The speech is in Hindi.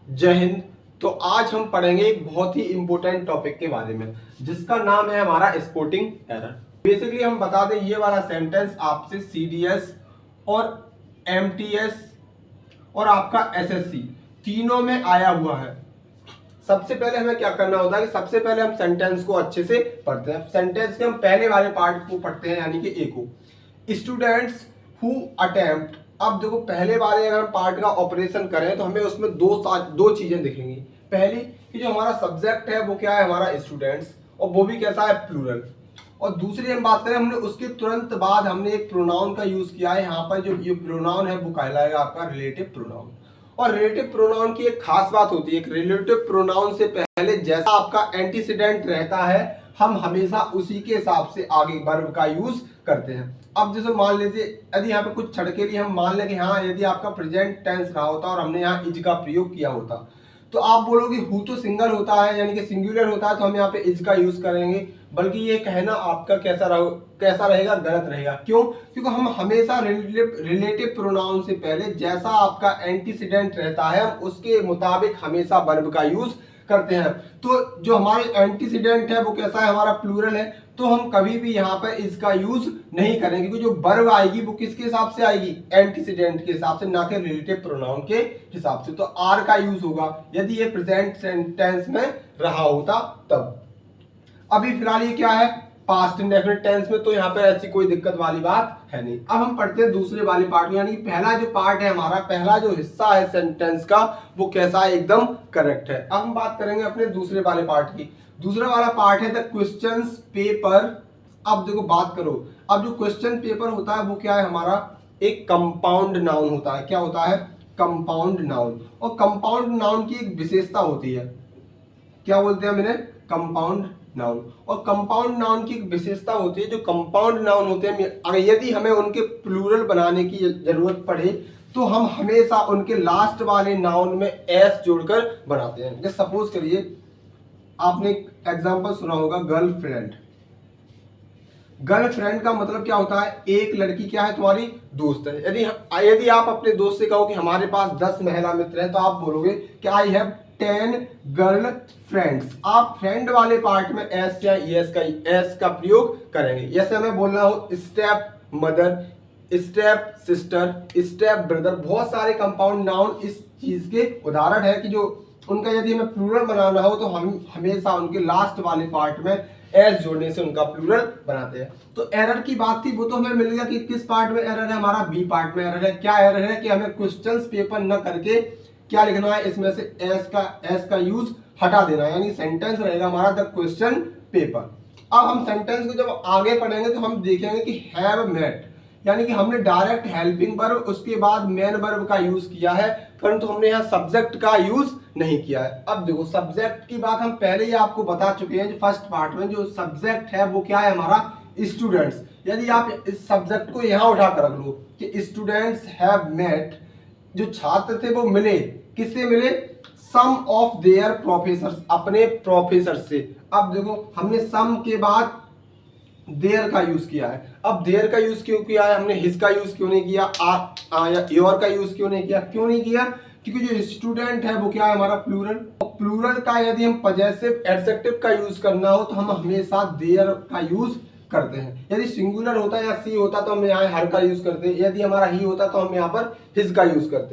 जय हिंद। तो आज हम पढ़ेंगे एक बहुत ही इंपॉर्टेंट टॉपिक के बारे में जिसका नाम है हमारा स्पोर्टिंग एरर। बेसिकली हम बता दें ये वाला सेंटेंस आपसे सीडीएस और एमटीएस और आपका एसएससी तीनों में आया हुआ है। सबसे पहले हमें क्या करना होता है कि सबसे पहले हम सेंटेंस को अच्छे से पढ़ते हैं। सेंटेंस के हम पहले वाले पार्ट को पढ़ते हैं यानी कि ए को, स्टूडेंट्स हु अटेम्प्ट। अब देखो पहले वाले अगर पार्ट का ऑपरेशन करें तो हमें उसमें दो चीजें दिखेंगी। पहली कि जो हमारा सब्जेक्ट है वो क्या है, हमारा स्टूडेंट्स, और वो भी कैसा है, प्लूरल। और दूसरी हम बात करें, हमने उसके तुरंत बाद हमने एक प्रोनाउन का यूज किया है। यहाँ पर जो ये प्रोनाउन है वो कहलाएगा आपका रिलेटिव प्रोनाउन। और रिलेटिव प्रोनाउन की एक खास बात होती है, रिलेटिव प्रोनाउन से पहले जैसा आपका एंटीसीडेंट रहता है हम हमेशा उसी के हिसाब से आगे वर्ब का यूज करते हैं। अब जैसे मान लीजिए यदि यहाँ पे कुछ क्षण के लिए हम मान लें कि हाँ यदि आपका प्रेजेंट टेंस रहा होता और हमने यहाँ इज का प्रयोग किया होता तो आप बोलोगे हु तो सिंगल होता है यानी कि सिंगुलर होता है तो हम यहाँ पे इज का यूज करेंगे। बल्कि ये कहना आपका कैसा रहेगा, गलत रहेगा। क्यों? क्योंकि हम हमेशा रिलेटिव प्रोनाउन से पहले जैसा आपका एंटीसीडेंट रहता है हम उसके मुताबिक हमेशा वर्ब का यूज करते हैं। तो जो हमारे एंटीसीडेंट है वो कैसा है, हमारा प्लूरल है, तो हम कभी भी यहाँ पर इसका यूज नहीं करेंगे क्योंकि जो वर्ब आएगी वो किसके हिसाब से आएगी, एंटीसीडेंट के हिसाब से, ना कि रिलेटिव प्रोनाउन के हिसाब से। तो आर का यूज होगा यदि ये प्रेजेंट सेंटेंस में रहा होता तब। अभी फिलहाल ये क्या है, पास्ट इंडेफिनिट टेंस में, तो यहाँ पे ऐसी कोई दिक्कत वाली बात है नहीं। अब हम पढ़ते हैं दूसरे वाले पार्ट में, यानी पहला जो पार्ट है हमारा, पहला जो हिस्सा है सेंटेंस का वो कैसा है, एकदम करेक्ट है। अब हम बात करेंगे अपने दूसरे वाले पार्ट की। दूसरा वाला पार्ट है द क्वेश्चंस पेपर। अब देखो बात करो, अब जो क्वेश्चन पेपर होता है वो क्या है, हमारा एक कंपाउंड नाउन होता है। क्या होता है, कंपाउंड नाउन। और कंपाउंड नाउन की एक विशेषता होती है, क्या बोलते हैं मैंने, कंपाउंड नाउन। और कंपाउंड नाउन की एक विशेषता होती है, जो कंपाउंड नाउन होते हैं अगर यदि हमें उनके प्लूरल बनाने की जरूरत पड़े तो हम हमेशा उनके लास्ट वाले नाउन में एस जोड़कर बनाते हैं। जैसे सपोज करिए आपने एक एग्जांपल सुना होगा, गर्लफ्रेंड। गर्लफ्रेंड का मतलब क्या होता है, एक लड़की क्या है, तुम्हारी दोस्त है। यदि आप अपने दोस्त से कहो कि हमारे पास 10 महिला मित्र हैं तो आप बोलोगे कि आई हैव 10 गर्ल फ्रेंड्स। आप फ्रेंड वाले पार्ट में एस या एस का प्रयोग करेंगे। जैसे मैं बोल रहा हूं step mother, step sister, step brother, बहुत सारे कंपाउंड नाउन इस चीज के उदाहरण है कि जो उनका यदि हमें प्लूरल बनाना हो तो हम हमेशा उनके लास्ट वाले पार्ट में एस जोड़ने से उनका प्लूरल बनाते हैं। तो एरर की बात थी, वो तो हमें मिल गया कि किस पार्ट में एरर है, हमारा बी पार्ट में एरर है। क्या एरर है कि हमें क्वेश्चंस पेपर न करके क्या लिखना है, इसमें से एस का यूज हटा देना है, यानी सेंटेंस रहेगा हमारा द क्वेश्चन पेपर। अब हम सेंटेंस को जब आगे पढ़ेंगे तो हम देखेंगे कि हैव मेट, यानी कि हमने डायरेक्ट हेल्पिंग वर्ब उसके बाद मेन वर्ब का यूज किया है, परंतु हमने यहाँ सब्जेक्ट का यूज नहीं किया है। अब देखो सब्जेक्ट की बात हम पहले ही आपको बता चुके हैं, जो फर्स्ट पार्ट में जो सब्जेक्ट है वो क्या है, हमारा स्टूडेंट्स। यदि आप इस सब्जेक्ट को यहाँ उठा कर रख लो कि स्टूडेंट्स हैव मेट, जो छात्र थे वो मिले, किससे मिले, सम ऑफ देयर प्रोफेसर्स, अपने प्रोफेसर से। अब देखो हमने सम के बाद देयर का यूज किया है। अब देयर का यूज क्यों किया है, हमने हिज का यूज क्यों नहीं किया, या योर का यूज क्यों नहीं किया, क्योंकि जो स्टूडेंट है वो क्या है, हमारा प्लूरल। और प्लूरल का यदि हम पजेसिव एडजेक्टिव का यूज करना हो तो हम हमेशा देयर का यूज करते हैं। यदि सिंगुलर होता या सी होता तो हम यहाँ हर का यूज करते हैं, यदि हमारा ही होता तो हम यहाँ पर हिज का यूज करते हैं।